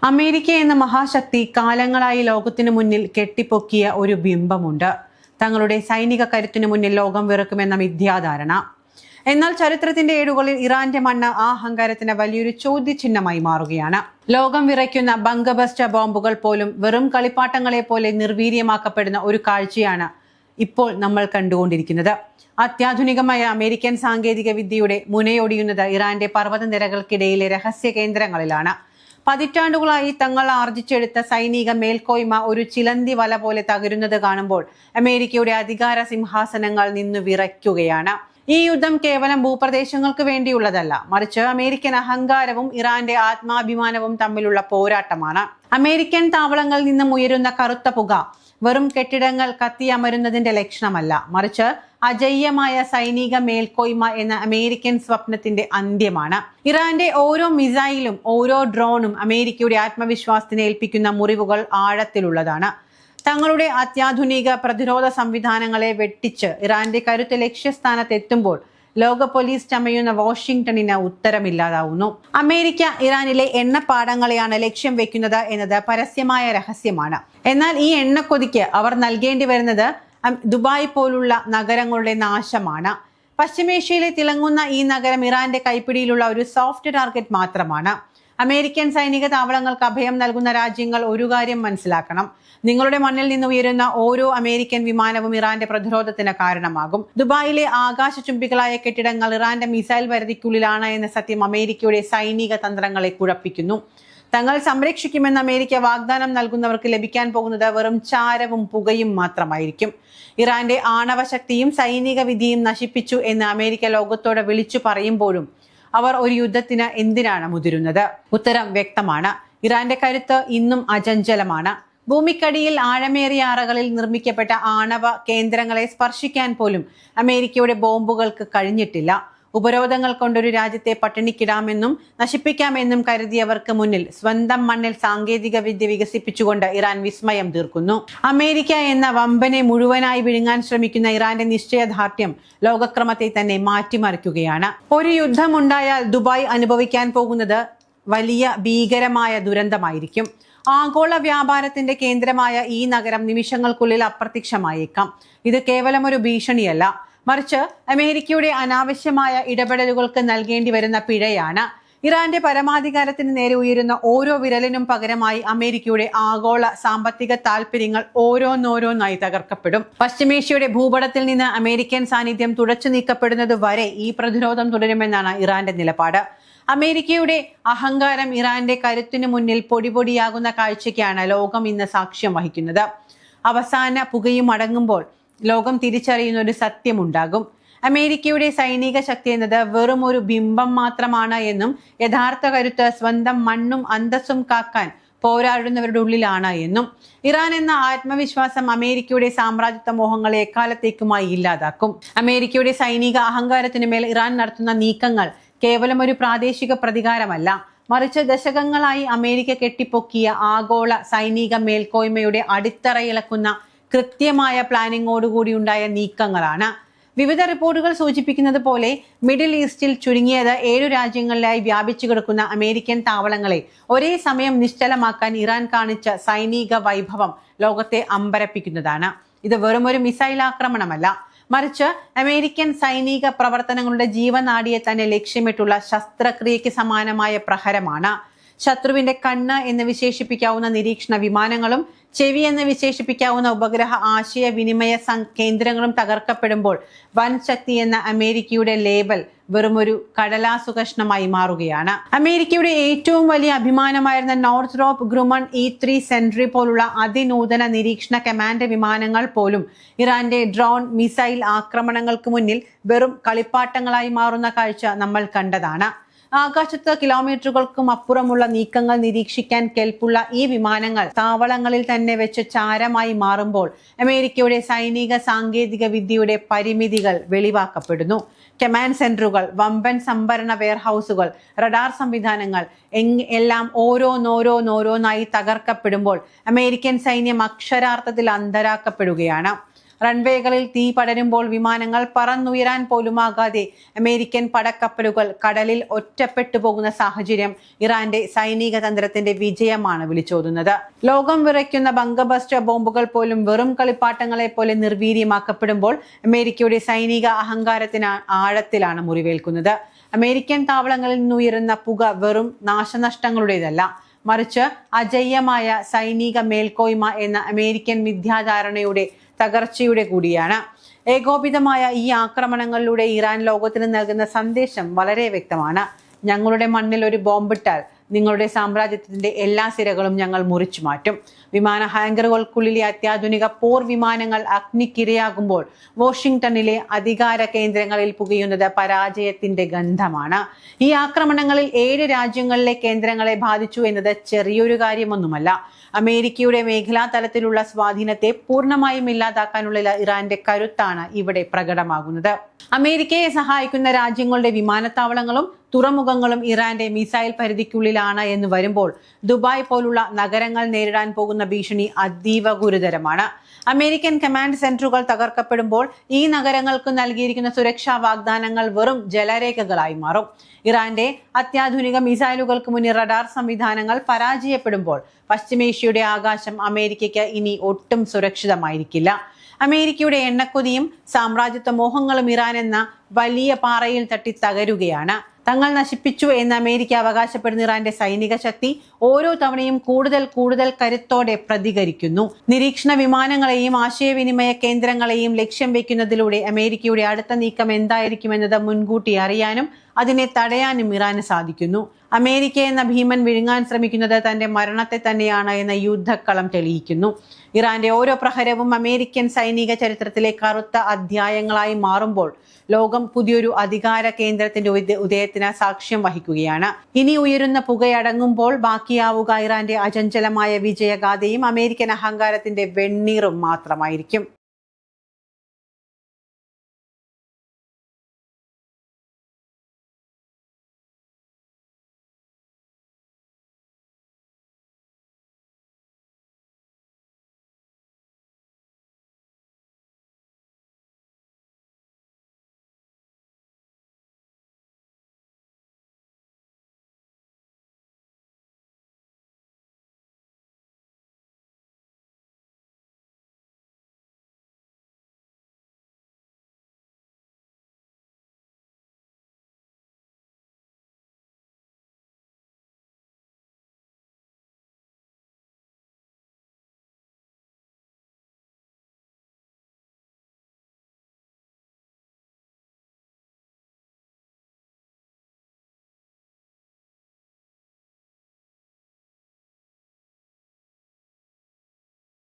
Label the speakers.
Speaker 1: America എന്ന മഹാശക്തി കാലങ്ങളായി ലോകത്തിനു മുന്നിൽ കെട്ടിപ്പൊക്കിയ ഒരു ബിംബമുണ്ട്. തങ്ങളുടെ സൈനിക കരുത്തിനു മുന്നിൽ ലോകം വിറക്കുമെന്ന മിഥ്യാധാരണ. എന്നാൽ ചരിത്രത്തിന്റെ ഏടുകളിൽ ഇറാന്റെ മണ്ണ് ആ അഹങ്കാരത്തിന് വലിയൊരു ചോദ്യചിഹ്നമായി മാറുകയാണ്. ലോകം വിറയ്ക്കുന്ന ബങ്കബസ്റ്റർ ബോംബുകൾ പോലും വെറും കളിപ്പാട്ടങ്ങളെ പോലെ നിർവീര്യമാക്കപ്പെടുന്ന ഒരു കാഴ്ചയാണ് ഇപ്പോൾ നമ്മൾ കണ്ടുകൊണ്ടിരിക്കുന്നത്. അത്യാധുനികമായ അമേരിക്കൻ സാങ്കേതിക വിദ്യയുടെ മുനയൊടിയുന്നത് ഇറാന്റെ പർവ്വതനിരകൾക്കിടയിലെ രഹസ്യ കേന്ദ്രങ്ങളിലാണ്. പതിറ്റാണ്ടുകളായി തങ്ങൾ ആർജിച്ചെടുത്ത സൈനിക മേൽക്കോയ്മ ഒരു ചിലന്തി വല പോലെ തകരുന്നത് കാണുമ്പോൾ അമേരിക്കയുടെ അധികാര സിംഹാസനങ്ങൾ നിന്നു വിറയ്ക്കുകയാണ്. ഈ യുദ്ധം കേവലം ഭൂപ്രദേശങ്ങൾക്ക് വേണ്ടിയുള്ളതല്ല, മറിച്ച് അമേരിക്കൻ അഹങ്കാരവും ഇറാന്റെ ആത്മാഭിമാനവും തമ്മിലുള്ള പോരാട്ടമാണ്. അമേരിക്കൻ താവളങ്ങളിൽ നിന്നും ഉയരുന്ന കറുത്ത പുക വെറും കെട്ടിടങ്ങൾ കത്തിയമരുന്നതിന്റെ ലക്ഷണമല്ല, മറിച്ച് അജയ്യമായ സൈനിക മേൽക്കോയ്മ എന്ന അമേരിക്കൻ സ്വപ്നത്തിന്റെ അന്ത്യമാണ്. ഇറാന്റെ ഓരോ മിസൈലും ഓരോ ഡ്രോണും അമേരിക്കയുടെ ആത്മവിശ്വാസത്തിന് ഏൽപ്പിക്കുന്ന മുറിവുകൾ ആഴത്തിലുള്ളതാണ്. തങ്ങളുടെ അത്യാധുനിക പ്രതിരോധ സംവിധാനങ്ങളെ വെട്ടിച്ച് ഇറാന്റെ കരുത്ത് ലക്ഷ്യസ്ഥാനത്തെത്തുമ്പോൾ ലോക പോലീസ് ചമയുന്ന വാഷിംഗ്ടണിന് ഉത്തരമില്ലാതാവുന്നു. അമേരിക്ക ഇറാനിലെ എണ്ണപ്പാടങ്ങളെയാണ് ലക്ഷ്യം വെക്കുന്നത് എന്നത് പരസ്യമായ രഹസ്യമാണ്. എന്നാൽ ഈ എണ്ണക്കൊതിക്ക് അവർ നൽകേണ്ടി വരുന്നത് ദുബായ് പോലുള്ള നഗരങ്ങളുടെ നാശമാണ്. പശ്ചിമേഷ്യയിലെ തിളങ്ങുന്ന ഈ നഗരം ഇറാന്റെ കൈപ്പിടിയിലുള്ള ഒരു സോഫ്റ്റ് ടാർഗറ്റ് മാത്രമാണ്. അമേരിക്കൻ സൈനിക താവളങ്ങൾക്ക് അഭയം നൽകുന്ന രാജ്യങ്ങൾ ഒരു കാര്യം മനസ്സിലാക്കണം: നിങ്ങളുടെ മണ്ണിൽ നിന്ന് ഉയരുന്ന ഓരോ അമേരിക്കൻ വിമാനവും ഇറാന്റെ പ്രതിരോധത്തിന് കാരണമാകും. ദുബായിലെ ആകാശചുംബികളായ കെട്ടിടങ്ങൾ ഇറാന്റെ മിസൈൽ പരിധിക്കുള്ളിലാണ് എന്ന സത്യം അമേരിക്കയുടെ സൈനിക തന്ത്രങ്ങളെ കുഴപ്പിക്കുന്നു. തങ്ങൾ സംരക്ഷിക്കുമെന്ന് അമേരിക്ക വാഗ്ദാനം നൽകുന്നവർക്ക് ലഭിക്കാൻ പോകുന്നത് വെറും ചാരവും പുകയും മാത്രമായിരിക്കും. ഇറാന്റെ ആണവ ശക്തിയും സൈനിക വിധിയും നശിപ്പിച്ചു എന്ന് അമേരിക്ക ലോകത്തോട് വിളിച്ചു പറയുമ്പോഴും അവർ ഒരു യുദ്ധത്തിന് എന്തിനാണ് മുതിരുന്നത്? ഉത്തരം വ്യക്തമാണ്. ഇറാന്റെ കരുത്ത് ഇന്നും അചഞ്ചലമാണ്. ഭൂമിക്കടിയിൽ ആഴമേറിയ അറകളിൽ നിർമ്മിക്കപ്പെട്ട ആണവ കേന്ദ്രങ്ങളെ സ്പർശിക്കാൻ പോലും അമേരിക്കയുടെ ബോംബുകൾക്ക് കഴിഞ്ഞിട്ടില്ല. ഉപരോധങ്ങൾ കൊണ്ടൊരു രാജ്യത്തെ പട്ടിണിക്കിടാമെന്നും നശിപ്പിക്കാമെന്നും കരുതിയവർക്ക് മുന്നിൽ സ്വന്തം മണ്ണിൽ സാങ്കേതിക വിദ്യ വികസിപ്പിച്ചുകൊണ്ട് ഇറാൻ വിസ്മയം തീർക്കുന്നു. അമേരിക്ക എന്ന വമ്പനെ മുഴുവനായി വിഴുങ്ങാൻ ശ്രമിക്കുന്ന ഇറാന്റെ നിശ്ചയദാർഢ്യം ലോകക്രമത്തെ തന്നെ മാറ്റിമറിക്കുകയാണ്. ഒരു യുദ്ധമുണ്ടായാൽ ദുബായ് അനുഭവിക്കാൻ പോകുന്നത് വലിയ ഭീകരമായ ദുരന്തമായിരിക്കും. ആഗോള വ്യാപാരത്തിന്റെ കേന്ദ്രമായ ഈ നഗരം നിമിഷങ്ങൾക്കുള്ളിൽ അപ്രത്യക്ഷമായേക്കാം. ഇത് കേവലം ഒരു ഭീഷണിയല്ല, മറിച്ച് അമേരിക്കയുടെ അനാവശ്യമായ ഇടപെടലുകൾക്ക് നൽകേണ്ടി വരുന്ന പിഴയാണ്. ഇറാന്റെ പരമാധികാരത്തിന് നേരെ ഉയരുന്ന ഓരോ വിരലിനും പകരമായി അമേരിക്കയുടെ ആഗോള സാമ്പത്തിക താൽപര്യങ്ങൾ ഓരോന്നോരോന്നായി തകർക്കപ്പെടും. പശ്ചിമേഷ്യയുടെ ഭൂപടത്തിൽ നിന്ന് അമേരിക്കൻ സാന്നിധ്യം തുടച്ചു നീക്കപ്പെടുന്നത് വരെ ഈ പ്രതിരോധം തുടരുമെന്നാണ് ഇറാന്റെ നിലപാട്. അമേരിക്കയുടെ അഹങ്കാരം ഇറാന്റെ കരുത്തിനു മുന്നിൽ പൊടിപൊടിയാകുന്ന കാഴ്ചയ്ക്കാണ് ലോകം ഇന്ന് സാക്ഷ്യം വഹിക്കുന്നത്. അവസാന പുകയും അടങ്ങുമ്പോൾ ലോകം തിരിച്ചറിയുന്ന ഒരു സത്യമുണ്ടാകും: അമേരിക്കയുടെ സൈനിക ശക്തി എന്നത് വെറും ഒരു ബിംബം മാത്രമാണ് എന്നും യഥാർത്ഥ കരുത്ത് സ്വന്തം മണ്ണും അന്തസ്സും കാക്കാൻ പോരാടുന്നവരുടെ ഉള്ളിലാണ് എന്നും. ഇറാൻ എന്ന ആത്മവിശ്വാസം അമേരിക്കയുടെ സാമ്രാജ്യത്വ മോഹങ്ങളെ എക്കാലത്തേക്കുമായി ഇല്ലാതാക്കും. അമേരിക്കയുടെ സൈനിക അഹങ്കാരത്തിനു മേൽ ഇറാൻ നടത്തുന്ന നീക്കങ്ങൾ കേവലം ഒരു പ്രാദേശിക പ്രതികാരമല്ല, മറിച്ച് ദശകങ്ങളായി അമേരിക്ക കെട്ടിപ്പൊക്കിയ ആഗോള സൈനിക മേൽക്കോയ്മയുടെ അടിത്തറയിളക്കുന്ന കൃത്യമായ പ്ലാനിങ്ങോടുകൂടി ഉണ്ടായ നീക്കങ്ങളാണ്. വിവിധ റിപ്പോർട്ടുകൾ സൂചിപ്പിക്കുന്നത് പോലെ മിഡിൽ ഈസ്റ്റിൽ ചുരുങ്ങിയത് 7 രാജ്യങ്ങളിലായി വ്യാപിച്ചു കിടക്കുന്ന അമേരിക്കൻ താവളങ്ങളെ ഒരേ സമയം നിശ്ചലമാക്കാൻ ഇറാൻ കാണിച്ച സൈനിക വൈഭവം ലോകത്തെ അമ്പരപ്പിക്കുന്നതാണ്. ഇത് വെറുമൊരു മിസൈൽ ആക്രമണമല്ല, മറിച്ച് അമേരിക്കൻ സൈനിക പ്രവർത്തനങ്ങളുടെ ജീവനാഡിയെ തന്നെ ലക്ഷ്യമിട്ടുള്ള ശസ്ത്രക്രിയയ്ക്ക് സമാനമായ പ്രഹരമാണ്. ശത്രുവിന്റെ കണ്ണ് എന്ന് വിശേഷിപ്പിക്കാവുന്ന നിരീക്ഷണ വിമാനങ്ങളും ചെവി എന്ന് വിശേഷിപ്പിക്കാവുന്ന ഉപഗ്രഹ ആശയവിനിമയ കേന്ദ്രങ്ങളും തകർക്കപ്പെടുമ്പോൾ വൻ ശക്തി എന്ന അമേരിക്കയുടെ ലേബൽ വെറുമൊരു കടലാസു കഷ്ണമായി മാറുകയാണ്. അമേരിക്കയുടെ ഏറ്റവും വലിയ അഭിമാനമായിരുന്ന നോർത്ത്രോപ്പ് ഗ്രൂമൺ E-3 സെൻട്രി പോലുള്ള അതിനൂതന നിരീക്ഷണ കമാൻഡ് വിമാനങ്ങൾ പോലും ഇറാന്റെ ഡ്രോൺ മിസൈൽ ആക്രമണങ്ങൾക്ക് മുന്നിൽ വെറും കളിപ്പാട്ടങ്ങളായി മാറുന്ന കാഴ്ച നമ്മൾ കണ്ടതാണ്. ആകാശത്ത് കിലോമീറ്ററുകൾക്കും അപ്പുറമുള്ള നീക്കങ്ങൾ നിരീക്ഷിക്കാൻ കെൽപ്പുള്ള ഈ വിമാനങ്ങൾ താവളങ്ങളിൽ തന്നെ വെച്ച് ചാരമായി മാറുമ്പോൾ അമേരിക്കയുടെ സൈനിക സാങ്കേതിക വിദ്യയുടെ പരിമിതികൾ വെളിവാക്കപ്പെടുന്നു. കമാൻഡ് സെന്ററുകൾ, വമ്പൻ സംഭരണ വെയർഹൌസുകൾ, റഡാർ സംവിധാനങ്ങൾ എല്ലാം ഓരോന്നോരോന്നായി തകർക്കപ്പെടുമ്പോൾ അമേരിക്കൻ സൈന്യം അക്ഷരാർത്ഥത്തിൽ അന്തരാക്കപ്പെടുകയാണ്. റൺവേകളിൽ തീ പടരുമ്പോൾ വിമാനങ്ങൾ പറന്നുയരാൻ പോലുമാകാതെ അമേരിക്കൻ പടക്കപ്പലുകൾ കടലിൽ ഒറ്റപ്പെട്ടു പോകുന്ന സാഹചര്യം ഇറാന്റെ സൈനിക തന്ത്രത്തിന്റെ വിജയമാണ് വിളിച്ചോതുന്നത്. ലോകം വിറയ്ക്കുന്ന ബങ്കബസ്റ്റർ ബോംബുകൾ പോലും വെറും കളിപ്പാട്ടങ്ങളെ പോലെ നിർവീര്യമാക്കപ്പെടുമ്പോൾ അമേരിക്കയുടെ സൈനിക അഹങ്കാരത്തിന് ആഴത്തിലാണ് മുറിവേൽക്കുന്നത്. അമേരിക്കൻ താവളങ്ങളിൽ നിന്നുയരുന്ന പുക വെറും നാശനഷ്ടങ്ങളുടേതല്ല, മറിച്ച് അജയ്യമായ സൈനിക മേൽക്കോയ്മ എന്ന അമേരിക്കൻ മിഥ്യാധാരണയുടെ തകർച്ചയുടെ കൂടിയാണ്. ഏകോപിതമായ ഈ ആക്രമണങ്ങളിലൂടെ ഇറാൻ ലോകത്തിന് നൽകുന്ന സന്ദേശം വളരെ വ്യക്തമാണ്. ഞങ്ങളുടെ മണ്ണിൽ ഒരു ബോംബിട്ടാൽ നിങ്ങളുടെ സാമ്രാജ്യത്തിന്റെ എല്ലാ സിരകളും ഞങ്ങൾ മുറിച്ചു മാറ്റും. വിമാന ഹാങ്കറുകൾക്കുള്ളിലെ അത്യാധുനിക പോർ വിമാനങ്ങൾ അഗ്നിക്കിരയാകുമ്പോൾ വാഷിംഗ്ടണിലെ അധികാര കേന്ദ്രങ്ങളിൽ പുകയുന്നത് പരാജയത്തിന്റെ ഗന്ധമാണ്. ഈ ആക്രമണങ്ങളിൽ 7 രാജ്യങ്ങളിലെ കേന്ദ്രങ്ങളെ ബാധിച്ചു എന്നത് ചെറിയൊരു കാര്യമൊന്നുമല്ല. അമേരിക്കയുടെ മേഖലാ തലത്തിലുള്ള സ്വാധീനത്തെ പൂർണ്ണമായും ഇല്ലാതാക്കാനുള്ള ഇറാന്റെ കരുത്താണ് ഇവിടെ പ്രകടമാകുന്നത്. അമേരിക്കയെ സഹായിക്കുന്ന രാജ്യങ്ങളുടെ വിമാനത്താവളങ്ങളും തുറമുഖങ്ങളും ഇറാന്റെ മിസൈൽ പരിധിക്കുള്ളിലാണ് എന്ന് വരുമ്പോൾ ദുബായ് പോലുള്ള നഗരങ്ങൾ നേരിടാൻ പോകുന്ന ഭീഷണി അതീവ ഗുരുതരമാണ്. അമേരിക്കൻ കമാൻഡ് സെന്ററുകൾ തകർക്കപ്പെടുമ്പോൾ ഈ നഗരങ്ങൾക്ക് നൽകിയിരിക്കുന്ന സുരക്ഷാ വാഗ്ദാനങ്ങൾ വെറും ജലരേഖകളായി മാറും. ഇറാന്റെ അത്യാധുനിക മിസൈലുകൾക്ക് മുന്നിൽ റഡാർ സംവിധാനങ്ങൾ പരാജയപ്പെടുമ്പോൾ പശ്ചിമേഷ്യയുടെ ആകാശം അമേരിക്കയ്ക്ക് ഇനി ഒട്ടും സുരക്ഷിതമായിരിക്കില്ല. അമേരിക്കയുടെ എണ്ണക്കൊതിയും സാമ്രാജ്യത്വ മോഹങ്ങളും ഇറാൻ എന്ന വലിയ പാറയിൽ തട്ടി തകരുകയാണ്. തങ്ങൾ നശിപ്പിച്ചു എന്ന് അമേരിക്ക അവകാശപ്പെടുന്ന ഇറാന്റെ സൈനിക ശക്തി ഓരോ തവണയും കൂടുതൽ കരുത്തോടെ പ്രതികരിക്കുന്നു. നിരീക്ഷണ വിമാനങ്ങളെയും ആശയവിനിമയ കേന്ദ്രങ്ങളെയും ലക്ഷ്യം വെക്കുന്നതിലൂടെ അമേരിക്കയുടെ അടുത്ത നീക്കം എന്തായിരിക്കുമെന്നത് മുൻകൂട്ടി അറിയാനും അതിനെ തടയാനും ഇറാന് സാധിക്കുന്നു. അമേരിക്ക എന്ന ഭീമൻ വിഴുങ്ങാൻ ശ്രമിക്കുന്നത് തന്റെ മരണത്തെ തന്നെയാണ് എന്ന യുദ്ധക്കളം തെളിയിക്കുന്നു. ഇറാന്റെ ഓരോ പ്രഹരവും അമേരിക്കൻ സൈനിക ചരിത്രത്തിലെ കറുത്ത അധ്യായങ്ങളായി മാറുമ്പോൾ ലോകം പുതിയൊരു അധികാര കേന്ദ്രത്തിന്റെ ഉദയത്തിന് സാക്ഷ്യം വഹിക്കുകയാണ്. ഇനി ഉയരുന്ന പുകയടങ്ങുമ്പോൾ ബാക്കിയാവുക ഇറാന്റെ അചഞ്ചലമായ വിജയഗാഥയും അമേരിക്കൻ അഹങ്കാരത്തിന്റെ വെണ്ണീറും മാത്രമായിരിക്കും.